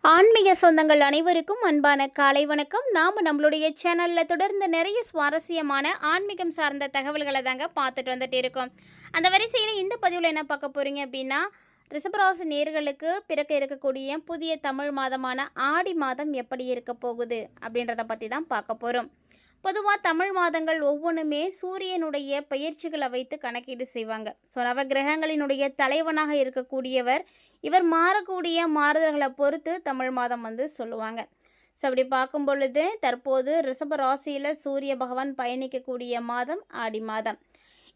ஆன்மீக சொந்தங்கள் அனைவருக்கும் அன்பான காலை வணக்கம். நாம் நம்மளுடைய சேனலில் தொடர்ந்து நிறைய சுவாரஸ்யமான ஆன்மீகம் சார்ந்த தகவல்களை தாங்க பார்த்துட்டு வந்துட்டு இருக்கோம். அந்த வரிசையில் இந்த பதிவில் என்ன பார்க்க போகிறீங்க அப்படின்னா, ரிஷபராசி நேர்களுக்கு பிறக்க இருக்கக்கூடிய புதிய தமிழ் மாதமான ஆடி மாதம் எப்படி இருக்க போகுது அப்படின்றத பற்றி தான் பார்க்க போகிறோம். பொதுவாக தமிழ் மாதங்கள் ஒவ்வொன்றுமே சூரியனுடைய பயிற்சிகளை வைத்து கணக்கீடு செய்வாங்க. ஸோ நவகிரகங்களினுடைய தலைவனாக இருக்கக்கூடியவர், இவர் மாறக்கூடிய மாறுதல்களை பொறுத்து தமிழ் மாதம் சொல்லுவாங்க. ஸோ அப்படி பார்க்கும் பொழுது தற்போது ரிஷப ராசியில் சூரிய பகவான் பயணிக்கக்கூடிய மாதம் ஆடி மாதம்.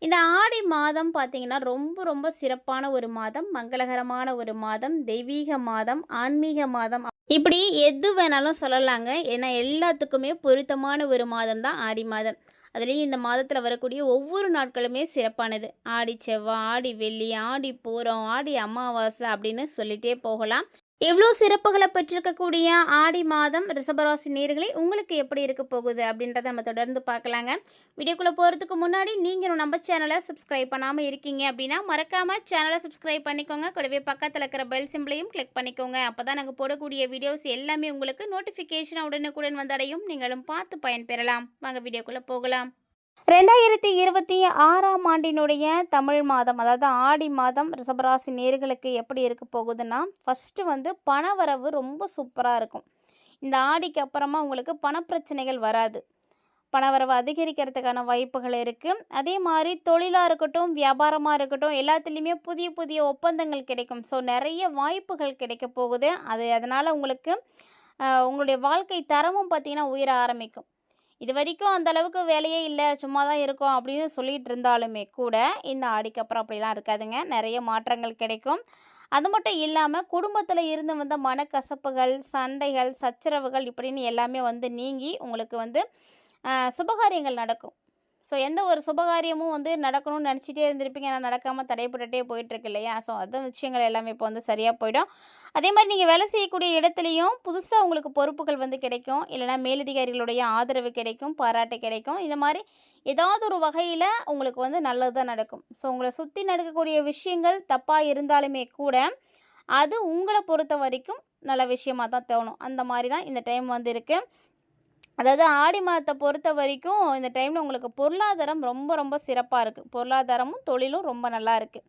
இந்த ஆடி மாதம் பார்த்திங்கன்னா ரொம்ப ரொம்ப சிறப்பான ஒரு மாதம், மங்களகரமான ஒரு மாதம், தெய்வீக மாதம், ஆன்மீக மாதம், இப்படி எது வேணாலும் சொல்லலாங்க. ஏன்னா எல்லாத்துக்குமே பொருத்தமான ஒரு மாதம் தான் ஆடி மாதம். அதுலேயும் இந்த மாதத்தில் வரக்கூடிய ஒவ்வொரு நாட்களுமே சிறப்பானது. ஆடி செவ்வாய், ஆடி வெள்ளி, ஆடி பூரம், ஆடி அமாவாசை அப்படின்னு சொல்லிகிட்டே போகலாம். எவ்வளோ சிறப்புகளை பெற்றிருக்கக்கூடிய ஆடி மாதம் ரிஷபராசி நேயர்களே, உங்களுக்கு எப்படி இருக்க போகுது அப்படின்றத நம்ம தொடர்ந்து பார்க்கலாங்க. வீடியோக்குள்ளே போகிறதுக்கு முன்னாடி நீங்கள் நம்ம சேனலை சப்ஸ்கிரைப் பண்ணாமல் இருக்கீங்க அப்படின்னா மறக்காமல் சேனலை சப்ஸ்கிரைப் பண்ணிக்கோங்க. கூடவே பக்கத்தில் இருக்கிற பெல் சிம்பிளையும் கிளிக் பண்ணிக்கோங்க. அப்போ தான் நாங்கள் போடக்கூடிய வீடியோஸ் எல்லாமே உங்களுக்கு நோட்டிஃபிகேஷன் உடனுக்குடன் வந்தடையும். நீங்களும் பார்த்து பயன்பெறலாம். வாங்க வீடியோக்குள்ளே போகலாம். 2026ஆம் ஆண்டினுடைய தமிழ் மாதம், அதாவது ஆடி மாதம் ரிஷபராசி நேர்களுக்கு எப்படி இருக்க போகுதுன்னா, ஃபஸ்ட்டு பணவரவு ரொம்ப சூப்பராக இருக்கும். இந்த ஆடிக்கு அப்புறமா உங்களுக்கு பணப்பிரச்சனைகள் வராது. பணவரவு அதிகரிக்கிறதுக்கான வாய்ப்புகள் இருக்குது. அதே மாதிரி தொழிலாக இருக்கட்டும், வியாபாரமாக இருக்கட்டும், எல்லாத்துலேயுமே புதிய புதிய ஒப்பந்தங்கள் கிடைக்கும். ஸோ நிறைய வாய்ப்புகள் கிடைக்க போகுது. அதனால் உங்களுக்கு உங்களுடைய வாழ்க்கை தரமும் பார்த்திங்கன்னா உயர ஆரம்பிக்கும். இது வரைக்கும் அந்த அளவுக்கு வேலையே இல்லை, சும்மா தான் இருக்கோம் அப்படின்னு சொல்லிட்டு இருந்தாலுமே கூட இந்த ஆடிக்கு அப்புறம் அப்படிலாம் இருக்காதுங்க. நிறைய மாற்றங்கள் கிடைக்கும். அது மட்டும் இல்லாமல் குடும்பத்தில் இருந்து வந்த மனக்கசப்புகள், சண்டைகள், சச்சரவுகள் இப்படின்னு எல்லாமே நீங்கி உங்களுக்கு சுபகாரியங்கள் நடக்கும். ஸோ எந்த ஒரு சுபகாரியமும் நடக்கணும்னு நினச்சிட்டே இருந்திருப்பீங்க, ஆனால் நடக்காமல் தடைப்பட்டுட்டே போயிட்டுருக்கு இல்லையா? ஸோ அந்த விஷயங்கள் எல்லாமே இப்போ சரியாக போயிடும். அதே மாதிரி நீங்கள் வேலை செய்யக்கூடிய இடத்துலையும் புதுசாக உங்களுக்கு பொறுப்புகள் கிடைக்கும். இல்லைனா மேலதிகாரிகளுடைய ஆதரவு கிடைக்கும், பாராட்டு கிடைக்கும். இந்த மாதிரி ஏதாவது ஒரு வகையில் உங்களுக்கு நல்லது தான் நடக்கும். ஸோ உங்களை சுற்றி நடக்கக்கூடிய விஷயங்கள் தப்பாக இருந்தாலுமே கூட அது உங்களை பொறுத்த வரைக்கும் நல்ல விஷயமாக தான் தோணும். அந்த மாதிரி தான் இந்த டைம் இருக்குது. அதாவது ஆடி மாதத்தை பொறுத்த வரைக்கும் இந்த டைமில் உங்களுக்கு பொருளாதாரம் ரொம்ப ரொம்ப சிறப்பாக இருக்குது. பொருளாதாரமும் தொழிலும் ரொம்ப நல்லா இருக்குது.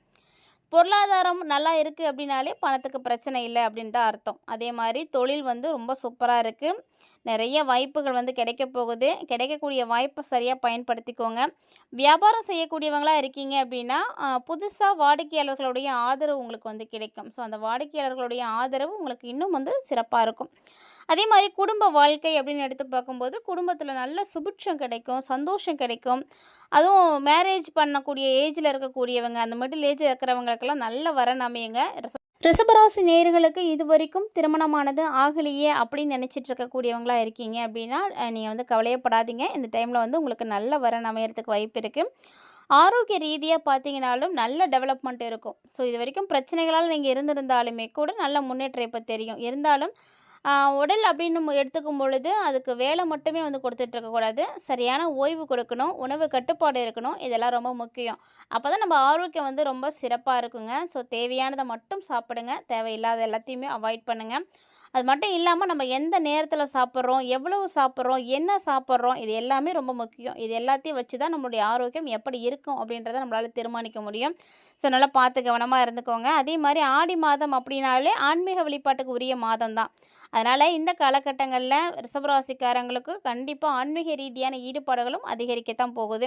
பொருளாதாரம் நல்லா இருக்குது அப்படின்னாலே பணத்துக்கு பிரச்சனை இல்லை அப்படின்னு தான் அர்த்தம். அதே மாதிரி தொழில் ரொம்ப சூப்பராக இருக்குது. நிறைய வாய்ப்புகள் கிடைக்க போகுது. கிடைக்கக்கூடிய வாய்ப்பை சரியாக பயன்படுத்திக்கோங்க. வியாபாரம் செய்யக்கூடியவங்களாக இருக்கீங்க அப்படின்னா புதுசாக வாடிக்கையாளர்களுடைய ஆதரவு உங்களுக்கு கிடைக்கும். ஸோ அந்த வாடிக்கையாளர்களுடைய ஆதரவு உங்களுக்கு இன்னும் சிறப்பாக இருக்கும். அதே மாதிரி குடும்ப வாழ்க்கை அப்படின்னு எடுத்து பார்க்கும்போது குடும்பத்தில் நல்ல சுபிட்சம் கிடைக்கும், சந்தோஷம் கிடைக்கும். அதுவும் மேரேஜ் பண்ணக்கூடிய ஏஜில் இருக்கக்கூடியவங்க, அந்த மிடில் ஏஜில் இருக்கிறவங்களுக்கெல்லாம் நல்ல வரன் அமையுங்க. ரிஷபராசி நேயர்களுக்கு இது வரைக்கும் திருமணமானது ஆகலையே அப்படின்னு நினச்சிட்டு இருக்கக்கூடியவங்களாக இருக்கீங்க அப்படின்னா நீங்கள் கவலையப்படாதீங்க. இந்த டைமில் உங்களுக்கு நல்ல வரன் அமையறதுக்கு வாய்ப்பு இருக்குது. ஆரோக்கிய ரீதியாக பார்த்தீங்கன்னாலும் நல்ல டெவலப்மெண்ட் இருக்கும். ஸோ இது வரைக்கும் பிரச்சனைகளால் நீங்கள் இருந்திருந்தாலுமே கூட நல்ல முன்னேற்றம் இப்போ தெரியும். இருந்தாலும் உடல் அப்படின்னு எடுத்துக்கும் பொழுது அதுக்கு வேலை மட்டுமே கொடுத்துட்ருக்கக்கூடாது. சரியான ஓய்வு கொடுக்கணும், உணவு கட்டுப்பாடு இருக்கணும். இதெல்லாம் ரொம்ப முக்கியம். அப்போ தான் நம்ம ஆரோக்கியம் ரொம்ப சிறப்பாக இருக்குங்க. ஸோ தேவையானதை மட்டும் சாப்பிடுங்க, தேவையில்லாத எல்லாத்தையுமே அவாய்ட் பண்ணுங்கள். அது மட்டும் இல்லாமல் நம்ம எந்த நேரத்தில் சாப்பிட்றோம், எவ்வளவு சாப்பிட்றோம், என்ன சாப்பிட்றோம், இது எல்லாமே ரொம்ப முக்கியம். இது எல்லாத்தையும் வச்சு தான் நம்மளுடைய ஆரோக்கியம் எப்படி இருக்கும் அப்படின்றத நம்மளால் தீர்மானிக்க முடியும். ஸோ நல்லா பார்த்து கவனமாக இருந்துக்கோங்க. அதே மாதிரி ஆடி மாதம் அப்படின்னாலே ஆன்மீக வழிபாட்டுக்கு உரிய மாதம் தான். அதனால் இந்த காலகட்டங்களில் ரிஷபராசிக்காரங்களுக்கு கண்டிப்பாக ஆன்மீக ரீதியான ஈடுபாடுகளும் அதிகரிக்கத்தான் போகுது.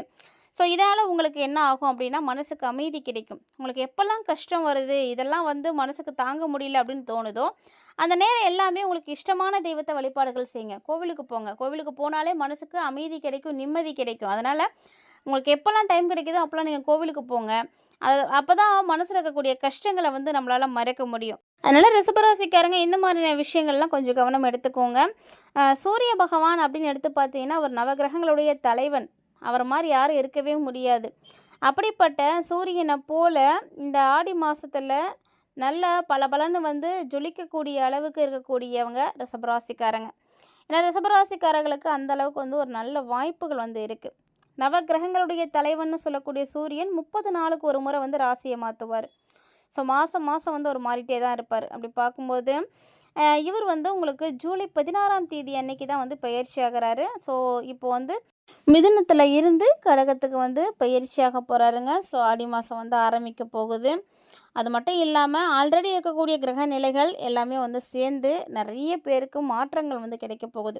ஸோ இதனால் உங்களுக்கு என்ன ஆகும் அப்படின்னா மனசுக்கு அமைதி கிடைக்கும். உங்களுக்கு எப்போல்லாம் கஷ்டம் வருது, இதெல்லாம் மனசுக்கு தாங்க முடியல அப்படின்னு தோணுதோ அந்த நேரம் எல்லாமே உங்களுக்கு இஷ்டமான தெய்வத்தை வழிபாடுகள் செய்யுங்க. கோவிலுக்கு போங்க. கோவிலுக்கு போனாலே மனசுக்கு அமைதி கிடைக்கும், நிம்மதி கிடைக்கும். அதனால் உங்களுக்கு எப்போல்லாம் டைம் கிடைக்குதோ அப்போல்லாம் நீங்கள் கோவிலுக்கு போங்க. அப்போ தான் மனசில் இருக்கக்கூடிய கஷ்டங்களை நம்மளால் மறைக்க முடியும். அதனால் ரிஷபராசிக்காரங்க இந்த மாதிரியான விஷயங்கள்லாம் கொஞ்சம் கவனம் எடுத்துக்கோங்க. சூரிய பகவான் அப்படின்னு எடுத்து பார்த்தீங்கன்னா அவர் நவகிரகங்களுடைய தலைவன். அவர் மாதிரி யாரும் இருக்கவே முடியாது. அப்படிப்பட்ட சூரியனை போல் இந்த ஆடி மாதத்தில் நல்ல பலபலன்னு ஜொலிக்கக்கூடிய அளவுக்கு இருக்கக்கூடியவங்க ரிஷபராசிக்காரங்க. ஏன்னா ரிஷபராசிக்காரர்களுக்கு அந்த அளவுக்கு ஒரு நல்ல வாய்ப்புகள் இருக்குது. நவகிரகங்களுடைய தலைவன்னு சொல்லக்கூடிய சூரியன் 30 நாளுக்கு ஒரு முறை ராசியை மாற்றுவார். ஸோ மாதம் மாதம் அவர் மாறிட்டே தான் இருப்பார். அப்படி பார்க்கும்போது இவர் வந்து உங்களுக்கு ஜூலை 16ஆம் தேதி அன்னைக்கு தான் வந்து பயிற்சி ஆகுறாரு. ஸோ இப்போ வந்து மிதுனத்தில் இருந்து கடகத்துக்கு வந்து பயிற்சியாக போகிறாருங்க. ஸோ ஆடி மாதம் வந்து ஆரம்பிக்க போகுது. அது மட்டும் இல்லாமல் ஆல்ரெடி இருக்கக்கூடிய கிரக நிலைகள் எல்லாமே வந்து சேர்ந்து நிறைய பேருக்கு மாற்றங்கள் வந்து கிடைக்க போகுது.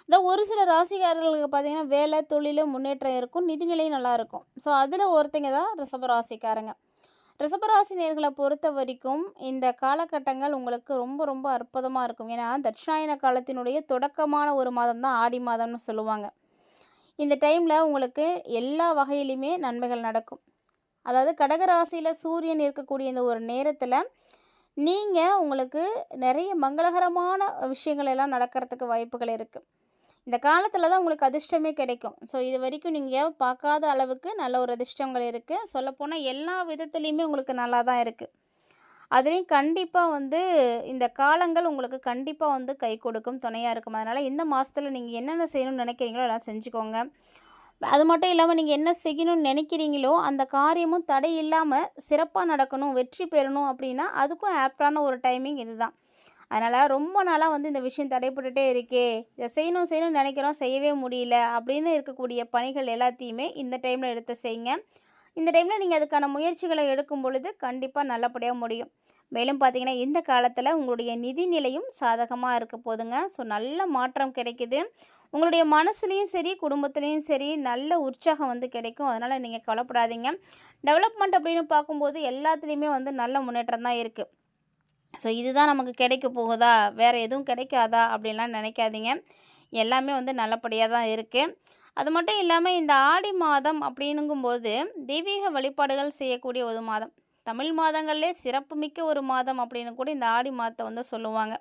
அதான் ஒரு சில ராசிக்காரர்களுக்கு பார்த்தீங்கன்னா வேலை தொழில் முன்னேற்றம் இருக்கும், நிதிநிலையும் நல்லாயிருக்கும். ஸோ அதில் ஒருத்தங்க தான் ரிஷபராசிக்காரங்க. ரிஷபராசி நேர்களை பொறுத்த வரைக்கும் இந்த காலகட்டங்கள் உங்களுக்கு ரொம்ப ரொம்ப அற்புதமாக இருக்கும். ஏன்னா தட்சிணாயன காலத்தினுடைய தொடக்கமான ஒரு மாதம் தான் ஆடி மாதம்னு சொல்லுவாங்க. இந்த டைமில் உங்களுக்கு எல்லா வகையிலுமே நன்மைகள் நடக்கும். அதாவது கடகராசியில் சூரியன் இருக்கக்கூடிய இந்த ஒரு நேரத்தில் நீங்கள் உங்களுக்கு நிறைய மங்களகரமான விஷயங்கள் எல்லாம் நடக்கிறதுக்கு வாய்ப்புகள் இருக்குது. இந்த காலத்தில் தான் உங்களுக்கு அதிர்ஷ்டமே கிடைக்கும். ஸோ இது வரைக்கும் நீங்கள் பார்க்காத அளவுக்கு நல்ல ஒரு அதிர்ஷ்டங்கள் இருக்குது. சொல்லப்போனால் எல்லா விதத்துலேயுமே உங்களுக்கு நல்லா தான் இருக்குது. அதுலேயும் கண்டிப்பாக வந்து இந்த காலங்கள் உங்களுக்கு கண்டிப்பாக வந்து கை கொடுக்கும், துணையாக இருக்கும். அதனால் இந்த மாதத்தில் நீங்கள் என்னென்ன செய்யணும்னு நினைக்கிறீங்களோ எல்லாம் செஞ்சுக்கோங்க. அது மட்டும் இல்லாமல் நீங்கள் என்ன செய்யணும்னு நினைக்கிறீங்களோ அந்த காரியமும் தடை இல்லாமல் சிறப்பாக நடக்கணும், வெற்றி பெறணும் அப்படின்னா அதுக்கும் ஆப்டான ஒரு டைமிங் இதுதான். அதனால் ரொம்ப நாளாக வந்து இந்த விஷயம் தடைப்பட்டுட்டே இருக்கே, இதை செய்யணும் செய்யணும்னு நினைக்கிறோம் செய்யவே முடியல அப்படின்னு இருக்கக்கூடிய பணிகள் எல்லாத்தையுமே இந்த டைமில் எடுத்து செய்யுங்க. இந்த டைமில் நீங்கள் அதுக்கான முயற்சிகளை எடுக்கும் பொழுது கண்டிப்பாக நல்லபடியாக முடியும். மேலும் பார்த்தீங்கன்னா இந்த காலத்தில் உங்களுடைய நிதி நிலையும் சாதகமாக இருக்க போதுங்க. ஸோ நல்ல மாற்றம் கிடைக்குது. உங்களுடைய மனசுலேயும் சரி குடும்பத்துலேயும் சரி நல்ல உற்சாகம் வந்து கிடைக்கும். அதனால் நீங்கள் கவலைப்படாதீங்க. டெவலப்மெண்ட் அப்படின்னு பார்க்கும்போது எல்லாத்துலேயுமே வந்து நல்ல முன்னேற்றம் தான் இருக்குது. ஸோ இதுதான் நமக்கு கிடைக்க போகுதா, வேறு எதுவும் கிடைக்காதா அப்படின்லாம் நினைக்காதீங்க. எல்லாமே வந்து நல்லபடியாக தான் இருக்குது. அது மட்டும் இல்லாமல் இந்த ஆடி மாதம் அப்படின்னுங்கும்போது தெய்வீக வழிபாடுகள் செய்யக்கூடிய ஒரு மாதம். தமிழ் மாதங்கள்லே சிறப்புமிக்க ஒரு மாதம் அப்படின்னு கூட இந்த ஆடி மாதத்தை வந்து சொல்லுவாங்க.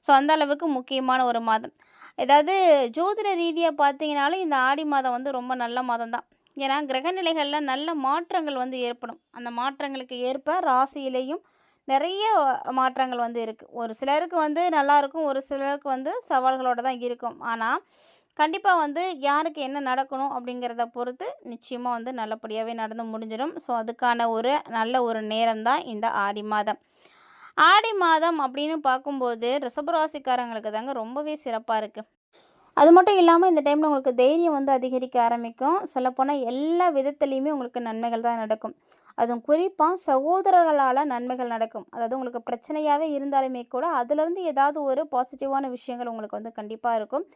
ஸோ அந்த அளவுக்கு முக்கியமான ஒரு மாதம். ஏதாவது ஜோதிட ரீதியாக பார்த்தீங்கனாலும் இந்த ஆடி மாதம் வந்து ரொம்ப நல்ல மாதம் தான். ஏன்னா கிரகநிலைகளில் நல்ல மாற்றங்கள் வந்து ஏற்படும். அந்த மாற்றங்களுக்கு ஏற்ப ராசியிலையும் நிறைய மாற்றங்கள் வந்து இருக்குது. ஒரு சிலருக்கு வந்து நல்லாயிருக்கும், ஒரு சிலருக்கு வந்து சவால்களோடு தான் இருக்கும். ஆனால் கண்டிப்பாக வந்து யாருக்கு என்ன நடக்கணும் அப்படிங்கிறத பொறுத்து நிச்சயமாக வந்து நல்லபடியாகவே நடந்து முடிஞ்சிடும். ஸோ அதுக்கான ஒரு நல்ல ஒரு நேரம் தான் இந்த ஆடி மாதம். ஆடி மாதம் அப்படின்னு பார்க்கும்போது ரிஷபராசிக்காரங்களுக்கு தாங்க ரொம்பவே சிறப்பாக இருக்குது. அது மட்டும் இல்லாமல் இந்த டைமில் உங்களுக்கு தைரியம் வந்து அதிகரிக்க ஆரம்பிக்கும். சொல்லப்போனால் எல்லா விதத்துலேயுமே உங்களுக்கு நன்மைகள் தான் நடக்கும். அதுவும் குறிப்பாக சகோதரர்களால் நன்மைகள் நடக்கும். அதாவது உங்களுக்கு பிரச்சனையாகவே இருந்தாலுமே கூட அதிலேருந்து ஏதாவது ஒரு பாசிட்டிவான விஷயங்கள் உங்களுக்கு வந்து கண்டிப்பாக இருக்கும்.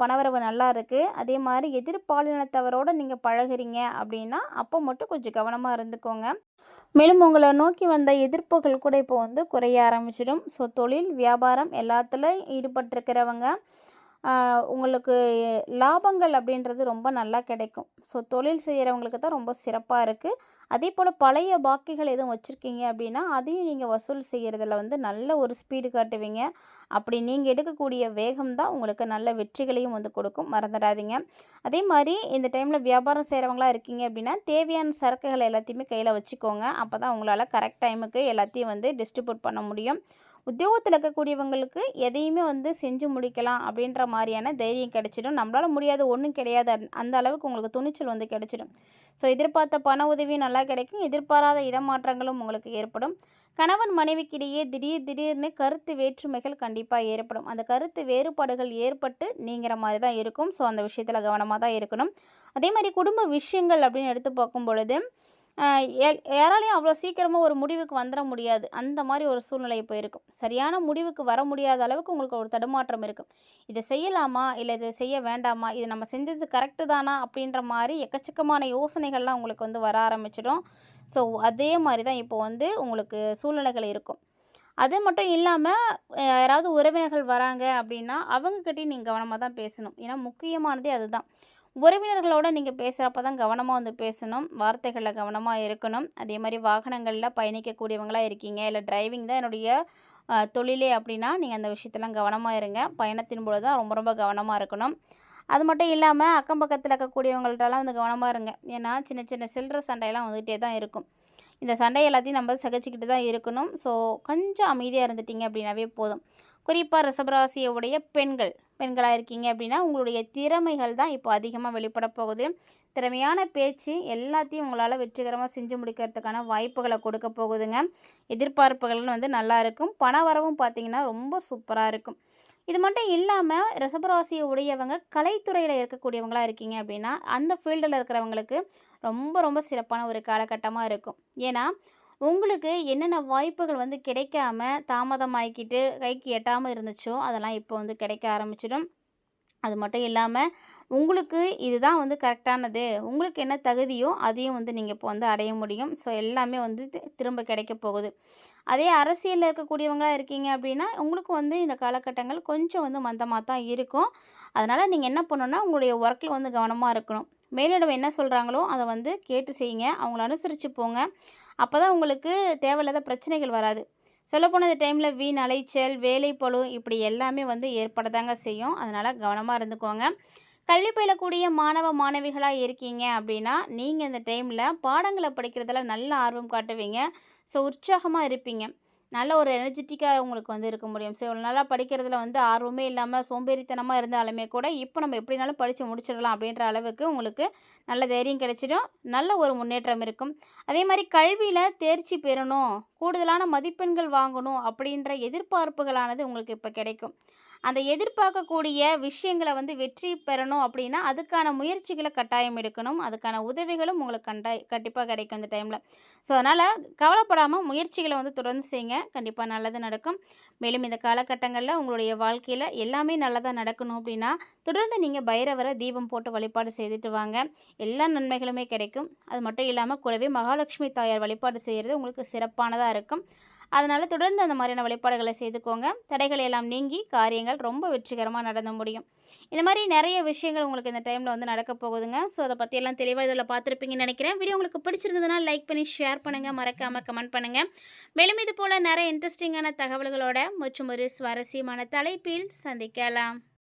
பணவரவு நல்லா இருக்குது. அதே மாதிரி எதிர்பாலினத்தவரோடு நீங்கள் பழகுறீங்க அப்படின்னா அப்போ மட்டும் கொஞ்சம் கவனமாக இருந்துக்கோங்க. மேலும் உங்களை நோக்கி வந்த எதிர்ப்புகள் கூட இப்போ வந்து குறைய ஆரம்பிச்சிடும். ஸோ தொழில் வியாபாரம் எல்லாத்துலேயும் ஈடுபட்டிருக்கிறவங்க உங்களுக்கு லாபங்கள் அப்படின்றது ரொம்ப நல்லா கிடைக்கும். ஸோ தொழில் செய்கிறவங்களுக்கு தான் ரொம்ப சிறப்பாக இருக்குது. அதே போல் பழைய பாக்கிகள் எதுவும் வச்சுருக்கீங்க அப்படின்னா அதையும் நீங்கள் வசூல் செய்கிறதுல வந்து நல்ல ஒரு ஸ்பீடு காட்டுவீங்க. அப்படி நீங்கள் எடுக்கக்கூடிய வேகம் தான் உங்களுக்கு நல்ல வெற்றிகளையும் வந்து கொடுக்கும், மறந்துடாதீங்க. அதே மாதிரி இந்த டைமில் வியாபாரம் செய்கிறவங்களா இருக்கீங்க அப்படின்னா தேவையான சரக்குகள் எல்லாத்தையுமே கையில் வச்சுக்கோங்க. அப்போ தான் உங்களால் கரெக்ட் டைமுக்கு எல்லாத்தையும் வந்து டிஸ்ட்ரிபியூட் பண்ண முடியும். உத்தியோகத்தில் இருக்கக்கூடியவங்களுக்கு எதையுமே வந்து செஞ்சு முடிக்கலாம் அப்படின்ற மாதிரியான தைரியம் கிடைச்சிடும். நம்மளால் முடியாத ஒன்றும் கிடையாது, அந்த அளவுக்கு உங்களுக்கு துணிச்சல் வந்து கிடைச்சிடும். ஸோ எதிர்பார்த்த பண உதவியும் நல்லா கிடைக்கும். எதிர்பாராத இடமாற்றங்களும் உங்களுக்கு ஏற்படும். கணவன் மனைவிக்கிடையே திடீர்னு கருத்து வேற்றுமைகள் கண்டிப்பாக ஏற்படும். அந்த கருத்து வேறுபாடுகள் ஏற்பட்டு நீங்கிற மாதிரி தான் இருக்கும். ஸோ அந்த விஷயத்தில் கவனமாக தான் இருக்கணும். அதே மாதிரி குடும்ப விஷயங்கள் அப்படின்னு எடுத்து பார்க்கும் பொழுது யாராலையும் அவ்வளோ சீக்கிரமாக ஒரு முடிவுக்கு வந்துட முடியாது. அந்த மாதிரி ஒரு சூழ்நிலை இப்போ இருக்கும். சரியான முடிவுக்கு வர முடியாத அளவுக்கு உங்களுக்கு ஒரு தடுமாற்றம் இருக்கும். இதை செய்யலாமா, இல்லை இதை செய்ய வேண்டாமா, இது நம்ம செஞ்சது கரெக்டு தானா அப்படின்ற மாதிரி எக்கச்சக்கமான யோசனைகள்லாம் உங்களுக்கு வந்து வர ஆரம்பிச்சிடும். ஸோ அதே மாதிரி தான் இப்போ வந்து உங்களுக்கு சூழ்நிலைகள் இருக்கும். அது மட்டும் இல்லாமல் யாராவது உறவினர்கள் வராங்க அப்படின்னா அவங்கக்கிட்டையும் நீங்கள் கவனமாக தான் பேசணும். ஏன்னா முக்கியமானதே அதுதான். உறவினர்களோட நீங்கள் பேசுகிறப்ப தான் கவனமாக வந்து பேசணும். வார்த்தைகளில் கவனமாக இருக்கணும். அதே மாதிரி வாகனங்களில் பயணிக்கக்கூடியவங்களாக இருக்கீங்க, இல்லை டிரைவிங் தான் என்னுடைய தொழிலே அப்படின்னா நீங்கள் அந்த விஷயத்தெல்லாம் கவனமாக இருங்க. பயணத்தின் பொழுது தான் ரொம்ப ரொம்ப கவனமாக இருக்கணும். அது மட்டும் இல்லாமல் அக்கம் பக்கத்தில் இருக்கக்கூடியவங்கள்ட்டலாம் வந்து கவனமாக இருங்க. ஏன்னா சின்ன சின்ன சில்லற சண்டையெல்லாம் வந்துகிட்டே தான் இருக்கும். இந்த சண்டை எல்லாத்தையும் நம்ம சகிச்சுக்கிட்டு தான் இருக்கணும். ஸோ கொஞ்சம் அமைதியாக இருந்துட்டிங்க அப்படின்னாவே போதும். குறிப்பாக ரிஷபராசியை உடைய பெண்களாக இருக்கீங்க அப்படின்னா உங்களுடைய திறமைகள் தான் இப்போ அதிகமாக வெளிப்பட போகுது. திறமையான பேச்சு எல்லாத்தையும் உங்களால் வெற்றிகரமாக செஞ்சு முடிக்கிறதுக்கான வாய்ப்புகளை கொடுக்க போகுதுங்க. எதிர்பார்ப்புகள் வந்து நல்லா இருக்கும். பண வரவும் பார்த்தீங்கன்னா ரொம்ப சூப்பராக இருக்கும். இது மட்டும் இல்லாமல் ரிஷபராசியை உடையவங்க கலைத்துறையில் இருக்கக்கூடியவங்களா இருக்கீங்க அப்படின்னா அந்த ஃபீல்டில் இருக்கிறவங்களுக்கு ரொம்ப ரொம்ப சிறப்பான ஒரு காலகட்டமாக இருக்கும். ஏன்னா உங்களுக்கு என்னென்ன வாய்ப்புகள் வந்து கிடைக்காம தாமதமாக்கிட்டு கைக்கு எட்டாமல் இருந்துச்சோ அதெல்லாம் இப்போ வந்து கிடைக்க ஆரம்பிச்சிடும். அது மட்டும் இல்லாமல் உங்களுக்கு இதுதான் வந்து கரெக்டானது, உங்களுக்கு என்ன தகுதியோ அதையும் வந்து நீங்கள் இப்போ வந்து அடைய முடியும். ஸோ எல்லாமே வந்து திரும்ப கிடைக்க போகுது. அதே அரசியலில் இருக்கக்கூடியவங்களா இருக்கீங்க அப்படின்னா உங்களுக்கு வந்து இந்த காலகட்டங்கள் கொஞ்சம் வந்து மந்தமாக தான் இருக்கும். அதனால் நீங்கள் என்ன பண்ணணும்னா உங்களுடைய ஒர்க்கில் வந்து கவனமாக இருக்கணும். மேலிடம் என்ன சொல்கிறாங்களோ அதை வந்து கேட்டு செய்யுங்க. அவங்கள அனுசரித்து போங்க. அப்போ தான் உங்களுக்கு தேவையில்லாத பிரச்சனைகள் வராது. சொல்லப்போனால் இந்த டைமில் வீண் அலைச்சல், வேலைப்பளு இப்படி எல்லாமே வந்து ஏற்படதாங்க செய்யும். அதனால் கவனமாக இருந்துக்கோங்க. கல்வி பயிலக்கூடிய மாணவ மாணவிகளாக இருக்கீங்க அப்படின்னா நீங்கள் இந்த டைமில் பாடங்களை படிக்கிறதுல நல்ல ஆர்வம் காட்டுவீங்க. ஸோ உற்சாகமாக இருப்பீங்க. நல்ல ஒரு எனர்ஜெட்டிக்காக உங்களுக்கு வந்து இருக்க முடியும். ஸோ இவ்வளோ நாளாக படிக்கிறதுல வந்து ஆர்வமே இல்லாமல் சோம்பேறித்தனமாக இருந்தாலுமே கூட இப்போ நம்ம எப்படினாலும் படித்து முடிச்சிடலாம் அப்படின்ற அளவுக்கு உங்களுக்கு நல்ல தைரியம் கிடைச்சிடும். நல்ல ஒரு முன்னேற்றம் இருக்கும். அதே மாதிரி கல்வியில் தேர்ச்சி பெறணும், கூடுதலான மதிப்பெண்கள் வாங்கணும் அப்படின்ற எதிர்பார்ப்புகளானது உங்களுக்கு இப்போ கிடைக்கும். அந்த எதிர்பார்க்கக்கூடிய விஷயங்களை வந்து வெற்றி பெறணும் அப்படின்னா அதுக்கான முயற்சிகளை கட்டாயம் எடுக்கணும். அதுக்கான உதவிகளும் உங்களுக்கு கண்டிப்பாக கிடைக்கும் இந்த டைமில். ஸோ அதனால் கவலைப்படாமல் முயற்சிகளை வந்து தொடர்ந்து செய்யுங்க. கண்டிப்பாக நல்லது நடக்கும். மேலும் இந்த காலகட்டங்களில் உங்களுடைய வாழ்க்கையில் எல்லாமே நல்லதாக நடக்கணும் அப்படின்னா தொடர்ந்து நீங்கள் பைரவரை தீபம் போட்டு வழிபாடு செய்துட்டு வாங்க. எல்லா நன்மைகளுமே கிடைக்கும். அது மட்டும் இல்லாமல் கூடவே மகாலட்சுமி தாயார் வழிபாடு செய்கிறது உங்களுக்கு சிறப்பானதாக இருக்கும். அதனால் தொடர்ந்து அந்த மாதிரியான வழிபாடுகளை செய்துக்கோங்க. தடைகள் எல்லாம் நீங்கி காரியங்கள் ரொம்ப வெற்றிகரமாக நடந்து முடியும். இந்த மாதிரி நிறைய விஷயங்கள் உங்களுக்கு இந்த டைமில் வந்து நடக்க போகுதுங்க. ஸோ அதை பற்றி எல்லாம் தெளிவாக இதில் பார்த்துருப்பீங்கன்னு நினைக்கிறேன். வீடியோ உங்களுக்கு பிடிச்சிருந்ததுன்னா லைக் பண்ணி ஷேர் பண்ணுங்கள், மறக்காமல் கமெண்ட் பண்ணுங்கள். மேலும் இது போல் நிறைய இன்ட்ரெஸ்டிங்கான தகவல்களோட மற்றும் ஒரு சுவாரஸ்யமான தலைப்பில் சந்திக்கலாம்.